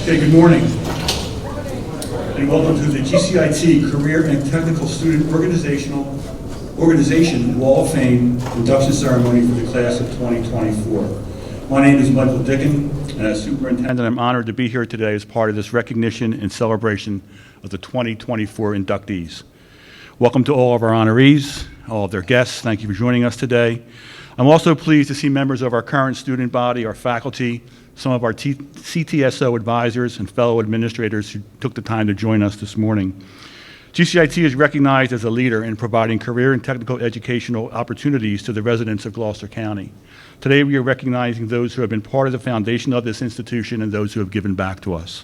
Okay, good morning, and welcome to the GCIT Career and Technical Student Organization Wall of Fame induction ceremony for the class of 2024. My name is Michael Dickin, and as superintendent, I'm honored to be here today as part of this recognition and celebration of the 2024 inductees. Welcome to all of our honorees, all of their guests. Thank you for joining us today. I'm also pleased to see members of our current student body, our faculty, some of our CTSO advisors, and fellow administrators who took the time to join us this morning. GCIT is recognized as a leader in providing career and technical educational opportunities to the residents of Gloucester County. Today we are recognizing those who have been part of the foundation of this institution and those who have given back to us.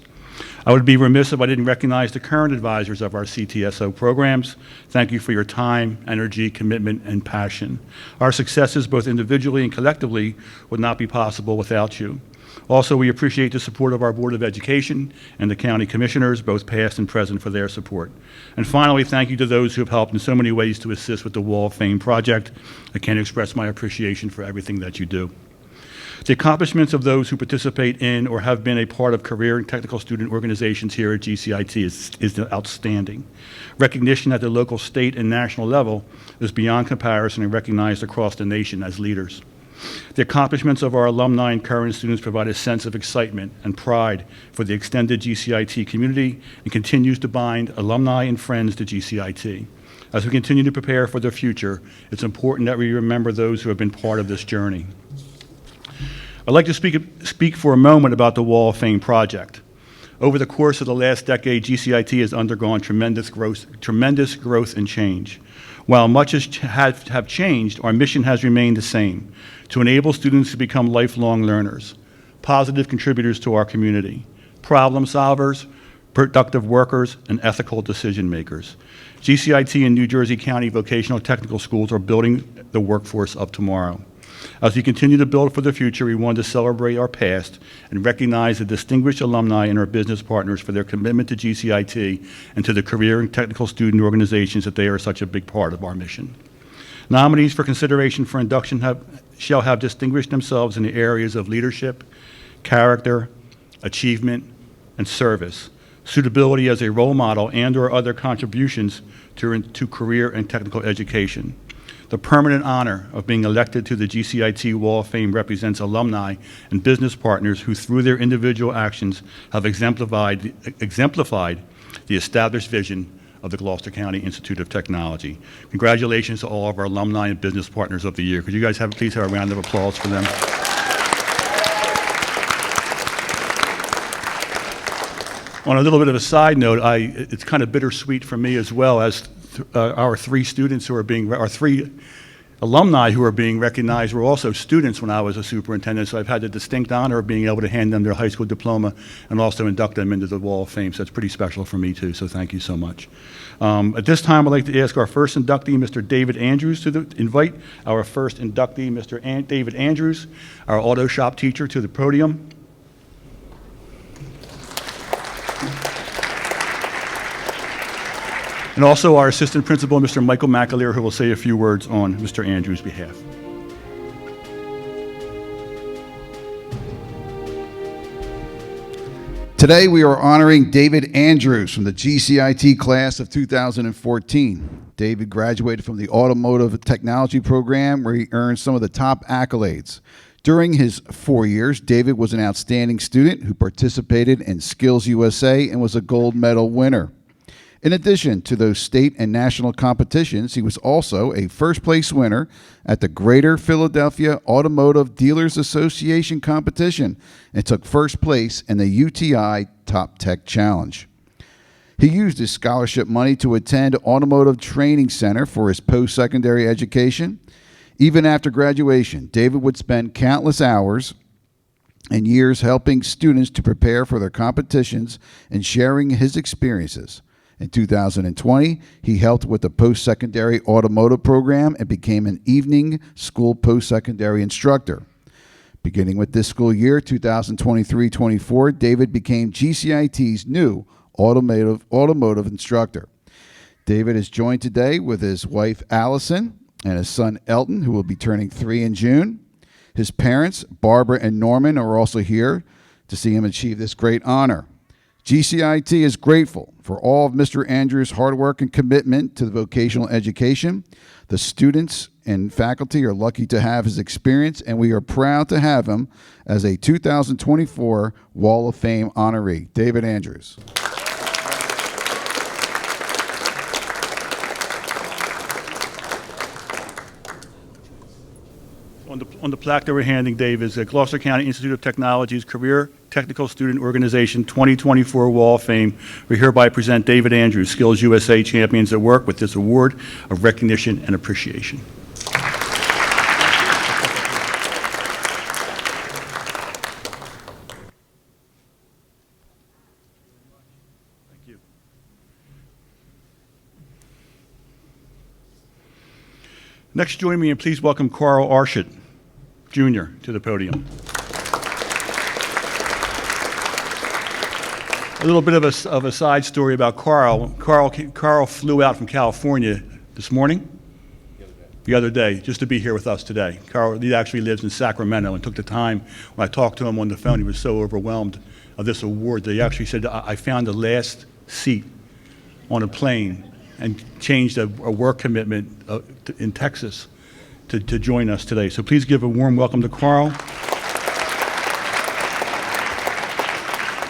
I would be remiss if I didn't recognize the current advisors of our CTSO programs. Thank you for your time, energy, commitment, and passion. Our successes, both individually and collectively, would not be possible without you. Also, we appreciate the support of our Board of Education and the county commissioners, both past and present, for their support. And finally, thank you to those who have helped in so many ways to assist with the Wall of Fame project. I can't express my appreciation for everything that you do. The accomplishments of those who participate in or have been a part of career and technical student organizations here at GCIT is outstanding. Recognition at the local, state, and national level is beyond comparison and recognized across the nation as leaders. The accomplishments of our alumni and current students provide a sense of excitement and pride for the extended GCIT community and continues to bind alumni and friends to GCIT. As we continue to prepare for the future, it's important that we remember those who have been part of this journey. I'd like to speak for a moment about the Wall of Fame project. Over the course of the last decade, GCIT has undergone tremendous growth and change. While much has changed, our mission has remained the same: to enable students to become lifelong learners, positive contributors to our community, problem solvers, productive workers, and ethical decision makers. GCIT and New Jersey County Vocational Technical Schools are building the workforce of tomorrow. As we continue to build for the future, we want to celebrate our past and recognize the distinguished alumni and our business partners for their commitment to GCIT and to the career and technical student organizations that they are such a big part of our mission. Nominees for consideration for induction shall have distinguished themselves in the areas of leadership, character, achievement, and service, suitability as a role model, and/or other contributions to career and technical education. The permanent honor of being elected to the GCIT Wall of Fame represents alumni and business partners who, through their individual actions, have exemplified the established vision of the Gloucester County Institute of Technology. Congratulations to all of our alumni and business partners of the year. Could you guys please have a round of applause for them? On a little bit of a side note, it's kind of bittersweet for me as well, as our three alumni who are being recognized were also students when I was a superintendent, so I've had the distinct honor of being able to hand them their high school diploma and also induct them into the Wall of Fame, so it's pretty special for me too, so thank you so much. At this time, I'd like to ask our first inductee, Mr. David Andrews, to invite our first inductee, Mr. David Andrews, our auto shop teacher, to the podium. And also our assistant principal, Mr. Michael McAleer, who will say a few words on Mr. Andrews' behalf. Today we are honoring David Andrews from the GCIT class of 2014. David graduated from the Automotive Technology program, where he earned some of the top accolades. During his 4 years, David was an outstanding student who participated in Skills USA and was a gold medal winner. In addition to those state and national competitions, he was also a first-place winner at the Greater Philadelphia Automotive Dealers Association competition and took first place in the UTI Top Tech Challenge. He used his scholarship money to attend Automotive Training Center for his post-secondary education. Even after graduation, David would spend countless hours and years helping students to prepare for their competitions and sharing his experiences. In 2020, he helped with the post-secondary automotive program and became an evening school post-secondary instructor. Beginning with this school year, 2023-24, David became GCIT's new automotive instructor. David is joined today with his wife, Allison, and his son, Elton, who will be turning 3 in June. His parents, Barbara and Norman, are also here to see him achieve this great honor. GCIT is grateful for all of Mr. Andrews' hard work and commitment to the vocational education. The students and faculty are lucky to have his experience, and we are proud to have him as a 2024 Wall of Fame honoree. David Andrews. On the plaque that we're handing, Dave, is a Gloucester County Institute of Technology's Career Technical Student Organization 2024 Wall of Fame. We hereby present David Andrews, Skills USA Champions at Work, with this award of recognition and appreciation. Thank you. Next, join me and please welcome Carl Archut, Jr. to the podium. A little bit of a side story about Carl. Carl flew out from California this morning, the other day, just to be here with us today. Carl, he actually lives in Sacramento, and took the time. When I talked to him on the phone, he was so overwhelmed of this award that he actually said, I found the last seat on a plane and changed a work commitment in Texas to join us today. So please give a warm welcome to Carl.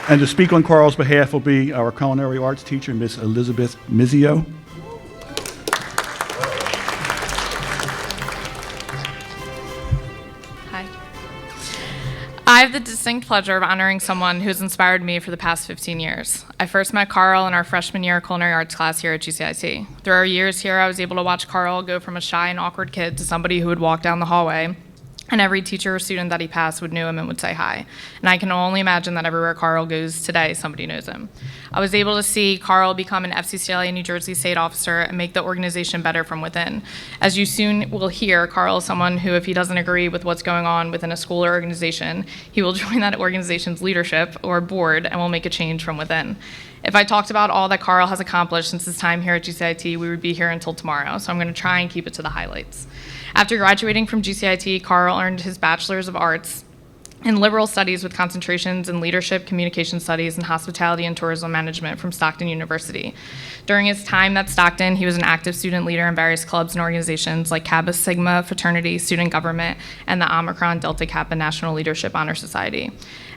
And to speak on Carl's behalf will be our culinary arts teacher, Miss Elizabeth Mizio. Hi. I have the distinct pleasure of honoring someone who's inspired me for the past 15 years. I first met Carl in our freshman year culinary arts class here at GCIT. Through our years here, I was able to watch Carl go from a shy and awkward kid to somebody who would walk down the hallway, and every teacher or student that he passed would know him and would say hi. And I can only imagine that everywhere Carl goes today, somebody knows him. I was able to see Carl become an FCCLA New Jersey State officer and make the organization better from within. As you soon will hear, Carl is someone who, if he doesn't agree with what's going on within a school or organization, he will join that organization's leadership or board and will make a change from within. If I talked about all that Carl has accomplished since his time here at GCIT, we would be here until tomorrow, so I'm going to try and keep it to the highlights. After graduating from GCIT, Carl earned his Bachelor's of Arts in Liberal Studies with concentrations in Leadership, Communication Studies, and Hospitality and Tourism Management from Stockton University. During his time at Stockton, he was an active student leader in various clubs and organizations like Kappa Sigma Fraternity, Student Government, and the Omicron Delta Kappa National Leadership Honor Society.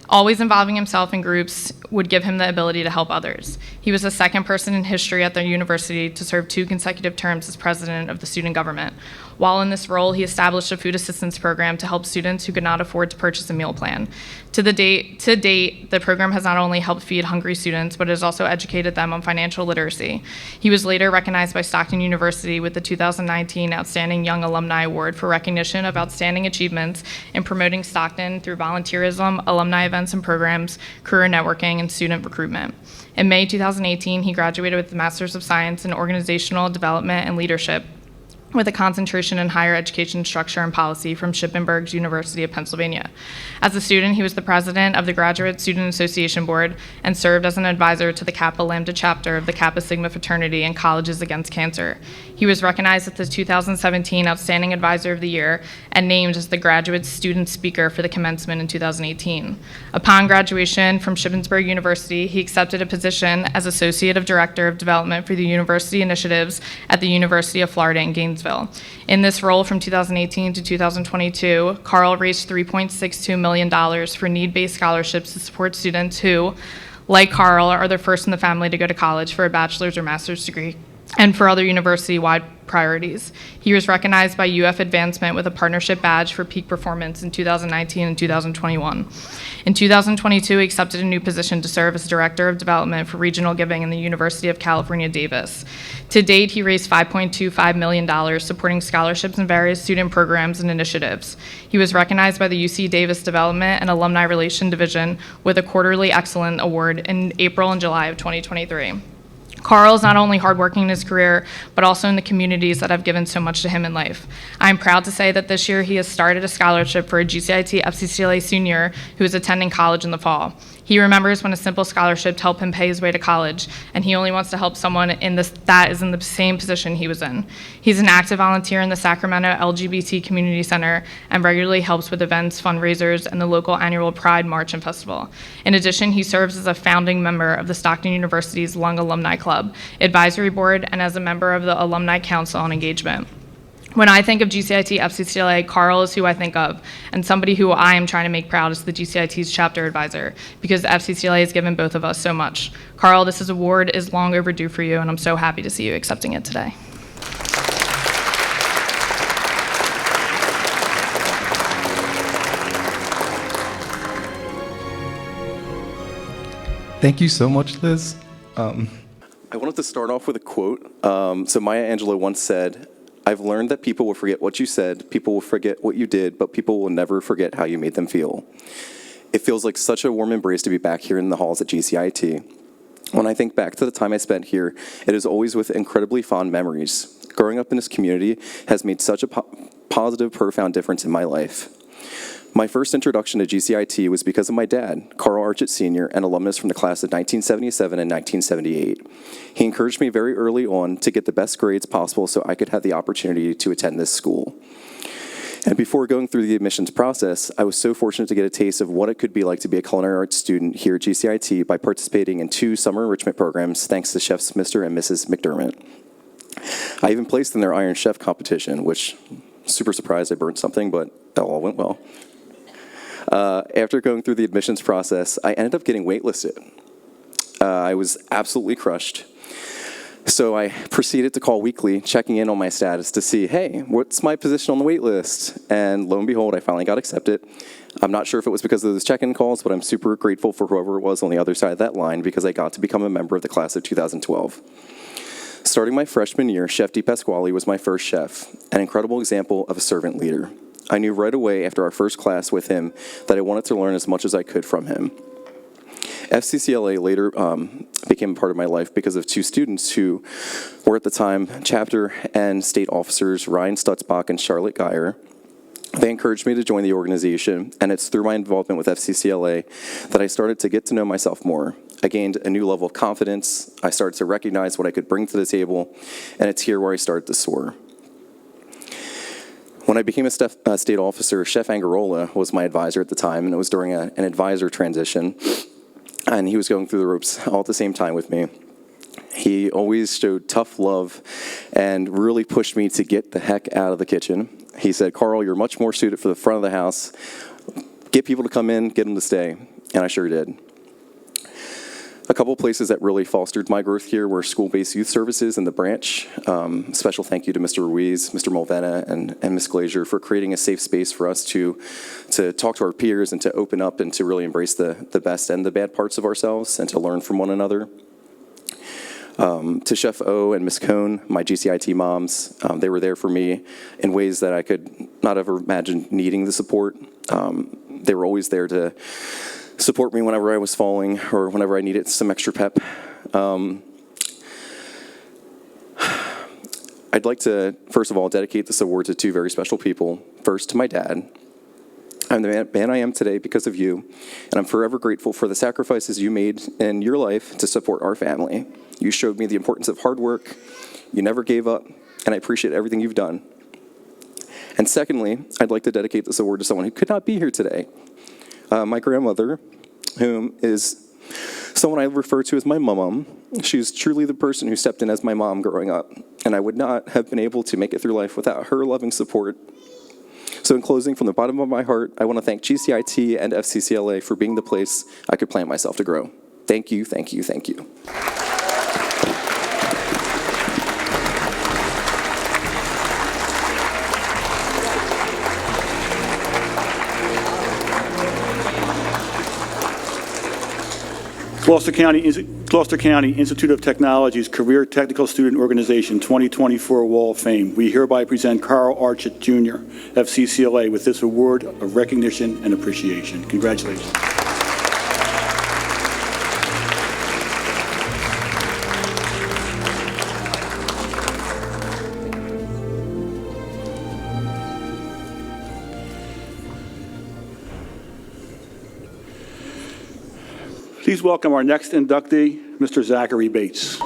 Always involving himself in groups would give him the ability to help others. He was the second person in history at the university to serve 2 consecutive terms as president of the student government. While in this role, he established a food assistance program to help students who could not afford to purchase a meal plan. To date, the program has not only helped feed hungry students, but has also educated them on financial literacy. He was later recognized by Stockton University with the 2019 Outstanding Young Alumni Award for recognition of outstanding achievements in promoting Stockton through volunteerism, alumni events and programs, career networking, and student recruitment. In May 2018, he graduated with the Master's of Science in Organizational Development and Leadership, with a concentration in higher education structure and policy from Shippensburg University of Pennsylvania. As a student, he was the president of the Graduate Student Association Board and served as an advisor to the Kappa Lambda chapter of the Kappa Sigma Fraternity and Colleges Against Cancer. He was recognized as the 2017 Outstanding Advisor of the Year and named as the Graduate Student Speaker for the commencement in 2018. Upon graduation from Shippensburg University, he accepted a position as Associate of Director of Development for the University Initiatives at the University of Florida in Gainesville. In this role from 2018 to 2022, Carl raised $3.62 million for need-based scholarships to support students who, like Carl, are the first in the family to go to college for a bachelor's or master's degree, and for other university-wide priorities. He was recognized by UF Advancement with a partnership badge for peak performance in 2019 and 2021. In 2022, he accepted a new position to serve as Director of Development for Regional Giving in the University of California, Davis. To date, he raised $5.25 million supporting scholarships in various student programs and initiatives. He was recognized by the UC Davis Development and Alumni Relation Division with a Quarterly Excellent Award in April and July of 2023. Carl is not only hardworking in his career, but also in the communities that have given so much to him in life. I am proud to say that this year he has started a scholarship for a GCIT FCCLA senior who is attending college in the fall. He remembers when a simple scholarship helped him pay his way to college, and he only wants to help someone that is in the same position he was in. He's an active volunteer in the Sacramento LGBT Community Center and regularly helps with events, fundraisers, and the local annual Pride March and Festival. In addition, he serves as a founding member of the Stockton University's Lung Alumni Club, Advisory Board, and as a member of the Alumni Council on Engagement. When I think of GCIT FCCLA, Carl is who I think of, and somebody who I am trying to make proud is the GCIT's chapter advisor, because the FCCLA has given both of us so much. Carl, this award is long overdue for you, and I'm so happy to see you accepting it today. Thank you so much, Liz. I wanted to start off with a quote. So Maya Angelou once said, "I've learned that people will forget what you said, people will forget what you did, but people will never forget how you made them feel." It feels like such a warm embrace to be back here in the halls at GCIT. When I think back to the time I spent here, it is always with incredibly fond memories. Growing up in this community has made such a positive, profound difference in my life. My first introduction to GCIT was because of my dad, Carl Archut Sr., an alumnus from the class of 1977 and 1978. He encouraged me very early on to get the best grades possible so I could have the opportunity to attend this school. And before going through the admissions process, I was so fortunate to get a taste of what it could be like to be a culinary arts student here at GCIT by participating in 2 summer enrichment programs thanks to chefs Mr. and Mrs. McDermott. I even placed in their Iron Chef competition, which, super surprised I burnt something, but that all went well. After going through the admissions process, I ended up getting waitlisted. I was absolutely crushed. So I proceeded to call weekly, checking in on my status to see, hey, what's my position on the wait list? And lo and behold, I finally got accepted. I'm not sure if it was because of those check-in calls, but I'm super grateful for whoever it was on the other side of that line because I got to become a member of the class of 2012. Starting my freshman year, Chef DiPasquale was my first chef, an incredible example of a servant leader. I knew right away after our first class with him that I wanted to learn as much as I could from him. FCCLA later became a part of my life because of 2 students who were at the time chapter and state officers, Ryan Stutzbach and Charlotte Geyer. They encouraged me to join the organization, and it's through my involvement with FCCLA that I started to get to know myself more. I gained a new level of confidence, I started to recognize what I could bring to the table, and it's here where I started to soar. When I became a state officer, Chef Angarola was my advisor at the time, and it was during an advisor transition, and he was going through the ropes all at the same time with me. He always showed tough love and really pushed me to get the heck out of the kitchen. He said, "Carl, you're much more suited for the front of the house. Get people to come in, get them to stay," and I sure did. A couple places that really fostered my growth here were school-based youth services in the branch. Special thank you to Mr. Ruiz, Mr. Mulvena, and Ms. Glazier for creating a safe space for us to talk to our peers and to open up and to really embrace the best and the bad parts of ourselves and to learn from one another. To Chef O and Ms. Cohn, my GCIT moms, they were there for me in ways that I could not ever imagine needing the support. They were always there to support me whenever I was falling or whenever I needed some extra pep. I'd like to, first of all, dedicate this award to 2 very special people. First, to my dad. I'm the man I am today because of you, and I'm forever grateful for the sacrifices you made in your life to support our family. You showed me the importance of hard work, you never gave up, and I appreciate everything you've done. And secondly, I'd like to dedicate this award to someone who could not be here today. My grandmother, whom is someone I refer to as my mom. She's truly the person who stepped in as my mom growing up, and I would not have been able to make it through life without her loving support. So in closing, from the bottom of my heart, I want to thank GCIT and FCCLA for being the place I could plant myself to grow. Thank you, thank you, thank you. Gloucester County Institute of Technology's Career Technical Student Organization 2024 Wall of Fame. We hereby present Carl Archut Jr., FCCLA, with this award of recognition and appreciation. Congratulations. Please welcome our next inductee, Mr. Zachery Bates.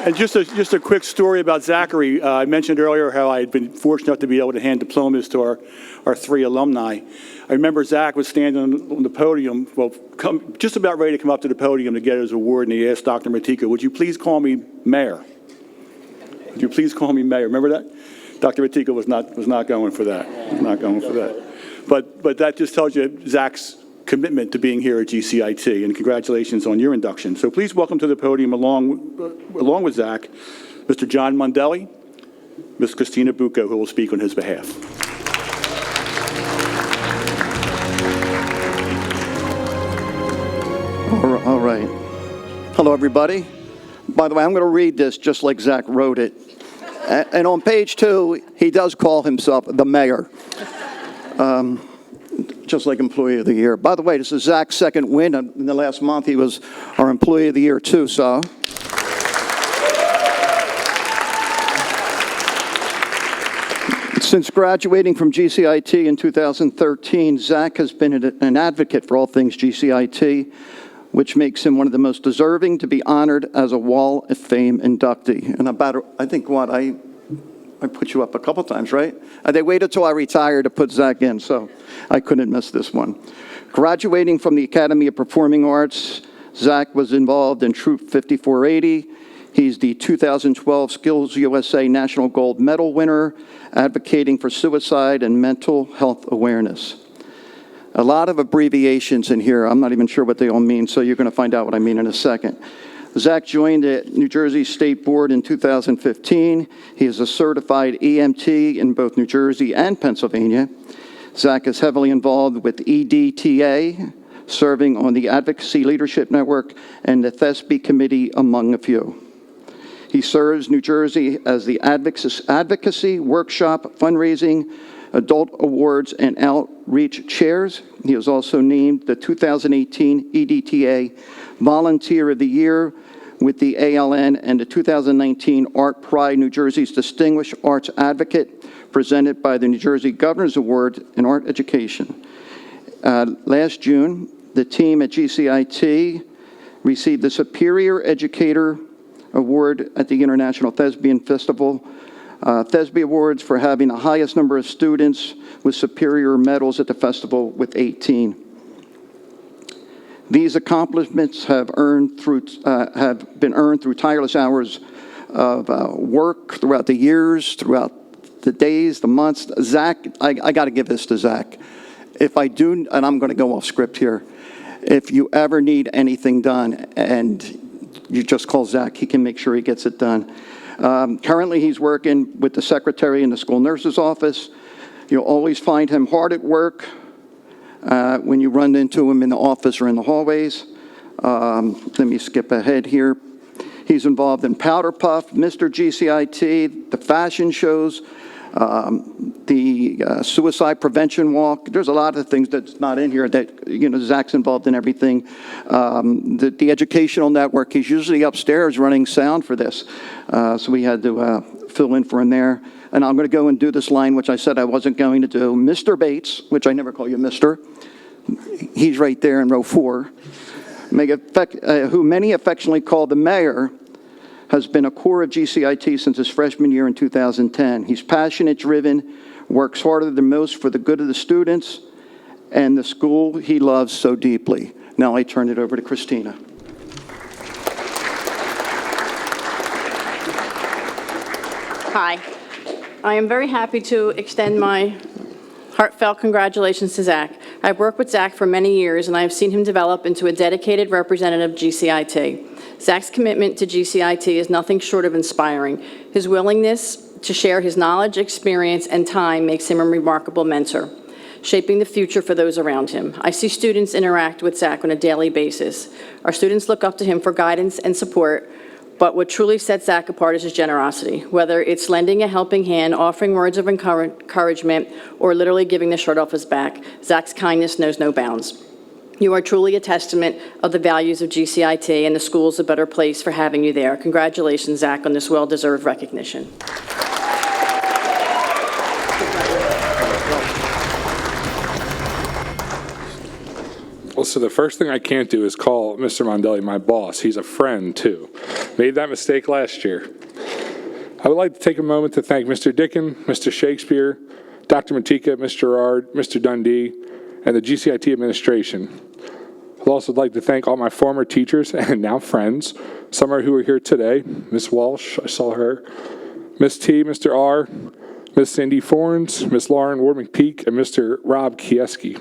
And just a quick story about Zachery. I mentioned earlier how I had been fortunate enough to be able to hand diplomas to our 3 alumni. I remember Zach was standing on the podium, just about ready to come up to the podium to get his award, and he asked Dr. Matika, "Would you please call me mayor? Would you please call me mayor?" Remember that? Dr. Matika was not going for that. Was not going for that. But that just tells you Zach's commitment to being here at GCIT, and congratulations on your induction. So please welcome to the podium, along with Zach, Mr. John Mondelli, Ms. Christina Bucco, who will speak on his behalf. All right. Hello, everybody. By the way, I'm going to read this just like Zach wrote it. And on page 2, he does call himself the mayor. Just like Employee of the Year. By the way, this is Zach's second win. In the last month, he was our Employee of the Year, too, so. Since graduating from GCIT in 2013, Zach has been an advocate for all things GCIT, which makes him one of the most deserving to be honored as a Wall of Fame inductee. And I think I put you up a couple times, right? They waited till I retired to put Zach in, so I couldn't miss this one. Graduating from the Academy of Performing Arts, Zach was involved in Troop 5480. He's the 2012 Skills USA National Gold Medal winner, advocating for suicide and mental health awareness. A lot of abbreviations in here. I'm not even sure what they all mean, so you're going to find out what I mean in a second. Zach joined the New Jersey State Board in 2015. He is a certified EMT in both New Jersey and Pennsylvania. Zach is heavily involved with EDTA, serving on the Advocacy Leadership Network and the THESB Committee, among a few. He serves New Jersey as the Advocacy Workshop, Fundraising, Adult Awards, and Outreach Chairs. He was also named the 2018 EDTA Volunteer of the Year with the ALN and the 2019 Art Pride New Jersey's Distinguished Arts Advocate, presented by the New Jersey Governor's Award in Art Education. Last June, the team at GCIT received the Superior Educator Award at the International Thespian Festival. THESB Awards for having the highest number of students with superior medals at the festival with 18. These accomplishments have been earned through tireless hours of work throughout the years, throughout the days, the months. Zach, I got to give this to Zach. If I do, and I'm going to go off script here, if you ever need anything done and you just call Zach, he can make sure he gets it done. Currently, he's working with the secretary in the school nurse's office. You'll always find him hard at work when you run into him in the office or in the hallways. Let me skip ahead here. He's involved in Powder Puff, Mr. GCIT, the fashion shows, the suicide prevention walk. There's a lot of things that's not in here that, Zach's involved in everything. The educational network, he's usually upstairs running sound for this. So we had to fill in for him there. And I'm going to go and do this line, which I said I wasn't going to do. Mr. Bates, which I never call you Mr. He's right there in row 4. Who many affectionately call the mayor, has been a core of GCIT since his freshman year in 2010. He's passionate, driven, works harder than most for the good of the students and the school he loves so deeply. Now I turn it over to Christina. Hi. I am very happy to extend my heartfelt congratulations to Zach. I've worked with Zach for many years, and I have seen him develop into a dedicated representative of GCIT. Zach's commitment to GCIT is nothing short of inspiring. His willingness to share his knowledge, experience, and time makes him a remarkable mentor, shaping the future for those around him. I see students interact with Zach on a daily basis. Our students look up to him for guidance and support, but what truly sets Zach apart is his generosity, whether it's lending a helping hand, offering words of encouragement, or literally giving the shirt off his back. Zach's kindness knows no bounds. You are truly a testament of the values of GCIT, and the school's a better place for having you there. Congratulations, Zach, on this well-deserved recognition. So the first thing I can't do is call Mr. Mondelli my boss. He's a friend, too. Made that mistake last year. I would like to take a moment to thank Mr. Dickin, Mr. Shakespeare, Dr. Matika, Mr. Gerard, Mr. Dundee, and the GCIT administration. I'd also like to thank all my former teachers and now friends, some are who are here today. Ms. Walsh, I saw her, Ms. T, Mr. R, Ms. Cindy Forns, Ms. Lauren Ward McPeak, and Mr. Rob Kieski.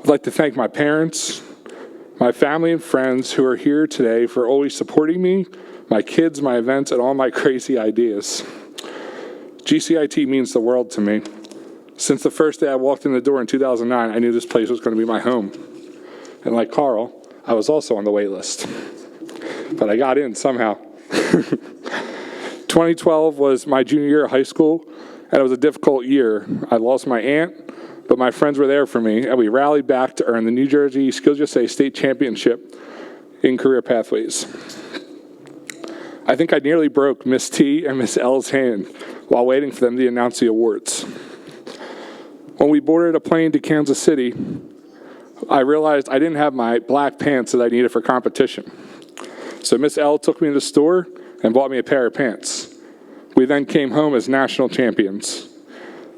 I'd like to thank my parents, my family and friends who are here today for always supporting me, my kids, my events, and all my crazy ideas. GCIT means the world to me. Since the first day I walked in the door in 2009, I knew this place was going to be my home. And like Carl, I was also on the wait list. But I got in somehow. 2012 was my junior year of high school, and it was a difficult year. I lost my aunt, but my friends were there for me, and we rallied back to earn the New Jersey Skills USA State Championship in Career Pathways. I think I nearly broke Miss T and Miss L's hand while waiting for them to announce the awards. When we boarded a plane to Kansas City, I realized I didn't have my black pants that I needed for competition. So Miss L took me to the store and bought me a pair of pants. We then came home as national champions.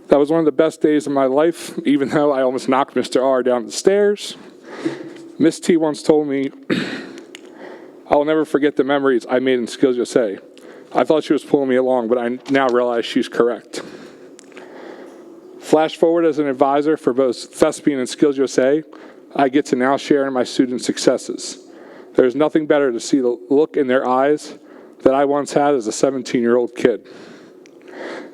That was one of the best days of my life, even though I almost knocked Mr. R down the stairs. Miss T once told me, I will never forget the memories I made in Skills USA. I thought she was pulling me along, but I now realize she's correct. Flash forward as an advisor for both Thespian and Skills USA, I get to now share in my students' successes. There's nothing better to see the look in their eyes that I once had as a 17-year-old kid.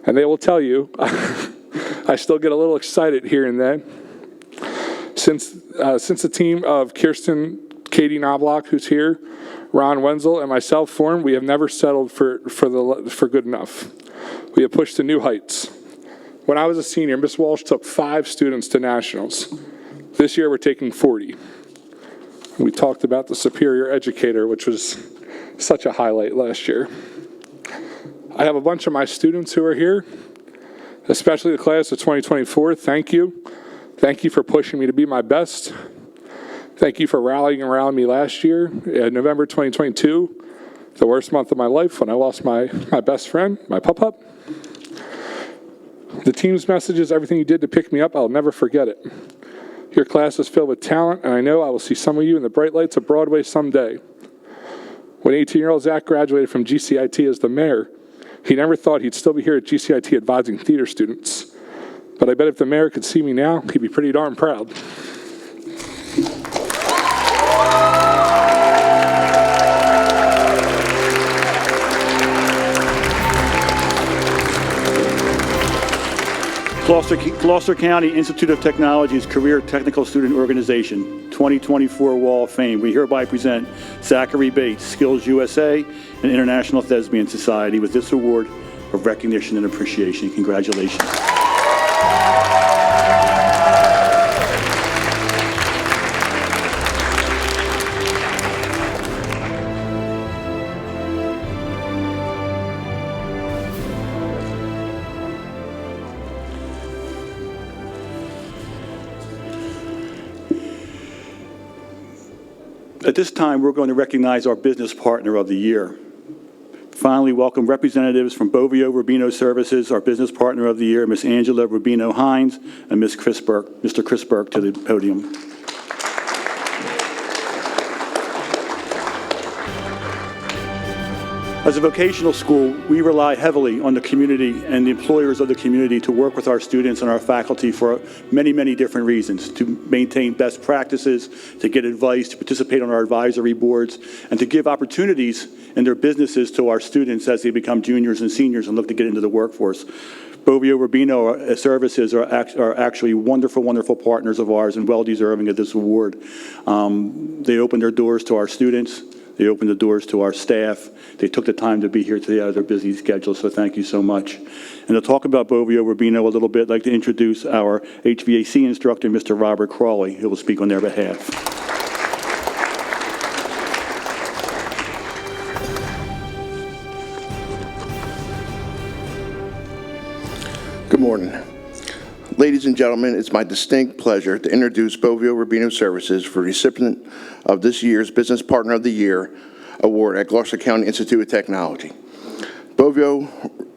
And they will tell you, I still get a little excited here and then. Since the team of Kirsten, Katie Knobloch, who's here, Ron Wenzel, and myself formed, we have never settled for good enough. We have pushed to new heights. When I was a senior, Ms. Walsh took 5 students to nationals. This year, we're taking 40. We talked about the superior educator, which was such a highlight last year. I have a bunch of my students who are here, especially the class of 2024. Thank you. Thank you for pushing me to be my best. Thank you for rallying around me last year in November 2022, the worst month of my life when I lost my best friend, my pup. The team's messages, everything you did to pick me up, I'll never forget it. Your class is filled with talent, and I know I will see some of you in the bright lights of Broadway someday. When 18-year-old Zach graduated from GCIT as the mayor, he never thought he'd still be here at GCIT advising theater students. But I bet if the mayor could see me now, he'd be pretty darn proud. Gloucester County Institute of Technology's Career Technical Student Organization 2024 Wall of Fame. We hereby present Zachery Bates, Skills USA, and International Thespian Society with this award of recognition and appreciation. Congratulations. At this time, we're going to recognize our Business Partner of the Year. Finally, welcome representatives from Bovino Rubino Services, our Business Partner of the Year, Ms. Angela Rubino Hines and Mr. Chris Burke to the podium. As a vocational school, we rely heavily on the community and the employers of the community to work with our students and our faculty for many, many different reasons, to maintain best practices, to get advice, to participate on our advisory boards, and to give opportunities in their businesses to our students as they become juniors and seniors and look to get into the workforce. Bovino Rubino services are actually wonderful, wonderful partners of ours and well-deserving of this award. They open their doors to our students. They opened the doors to our staff. They took the time to be here today out of their busy schedule, so thank you so much. And to talk about Bovino Rubino a little bit, I'd like to introduce our HVAC instructor, Mr. Robert Crawley, who will speak on their behalf. Good morning. Ladies and gentlemen, it's my distinct pleasure to introduce Bovino Rubino Services for recipient of this year's Business Partner of the Year Award at Gloucester County Institute of Technology. Bovino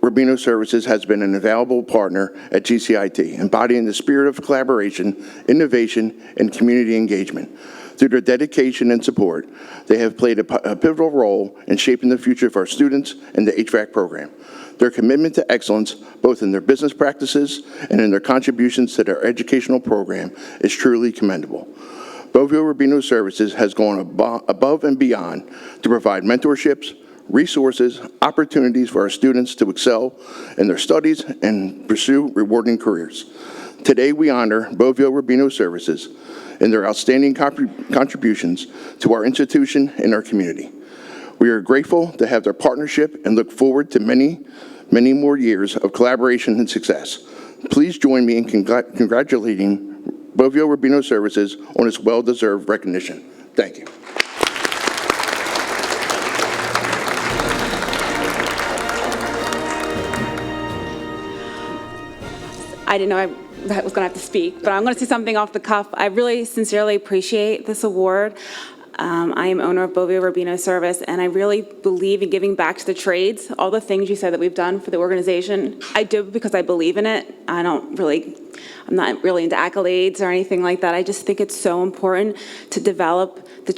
Rubino Services has been an invaluable partner at GCIT, embodying the spirit of collaboration, innovation, and community engagement. Through their dedication and support, they have played a pivotal role in shaping the future of our students and the HVAC program. Their commitment to excellence, both in their business practices and in their contributions to their educational program, is truly commendable. Bovino Rubino Services has gone above and beyond to provide mentorships, resources, opportunities for our students to excel in their studies and pursue rewarding careers. Today, we honor Bovino Rubino Services and their outstanding contributions to our institution and our community. We are grateful to have their partnership and look forward to many more years of collaboration and success. Please join me in congratulating Bovino Rubino Services on its well-deserved recognition. Thank you. I didn't know I was going to have to speak, but I'm going to say something off the cuff. I really sincerely appreciate this award. I am owner of Bovino Rubino Service, and I really believe in giving back to the trades. All the things you said that we've done for the organization, I do because I believe in it. I'm not really into accolades or anything like that. I just think it's so important to develop the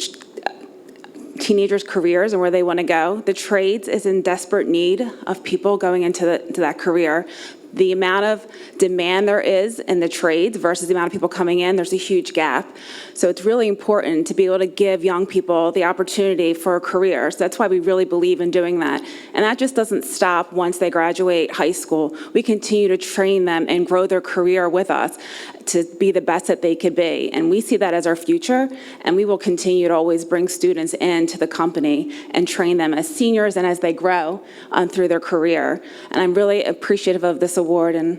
teenagers' careers and where they want to go. The trades is in desperate need of people going into that career. The amount of demand there is in the trades versus the amount of people coming in, there's a huge gap. So it's really important to be able to give young people the opportunity for a career. So that's why we really believe in doing that. And that just doesn't stop once they graduate high school. We continue to train them and grow their career with us to be the best that they could be. And we see that as our future, and we will continue to always bring students into the company and train them as seniors and as they grow through their career. And I'm really appreciative of this award, and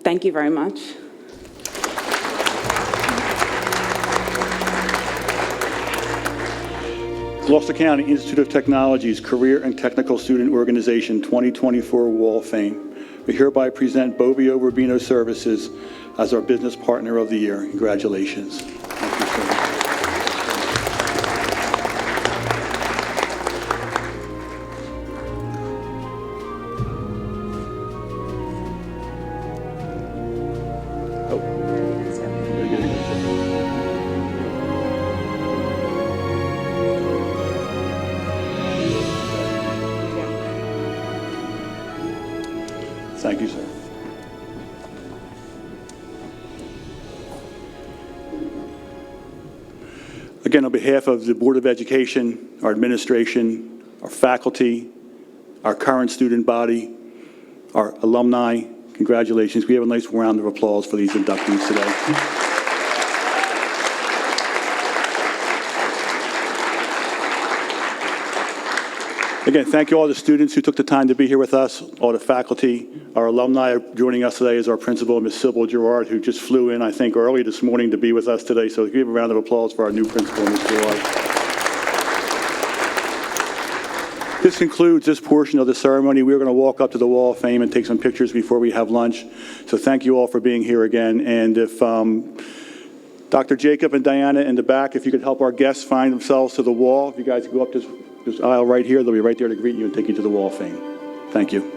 thank you very much. Gloucester County Institute of Technology's Career and Technical Student Organization 2024 Wall of Fame. We hereby present Bovino Rubino Services as our Business Partner of the Year. Congratulations. Thank you so much. Thank you, sir. Again, on behalf of the Board of Education, our administration, our faculty, our current student body, our alumni, congratulations. We have a nice round of applause for these inductees today. Again, thank you all the students who took the time to be here with us, all the faculty. Our alumni joining us today is our principal, Ms. Sybil Gerard, who just flew in, I think, early this morning to be with us today. So give a round of applause for our new principal, Ms. Gerard. This concludes this portion of the ceremony. We're going to walk up to the Wall of Fame and take some pictures before we have lunch. So thank you all for being here again. And if Dr. Jacob and Diana in the back, if you could help our guests find themselves to the wall. If you guys go up this aisle right here, they'll be right there to greet you and take you to the Wall of Fame. Thank you.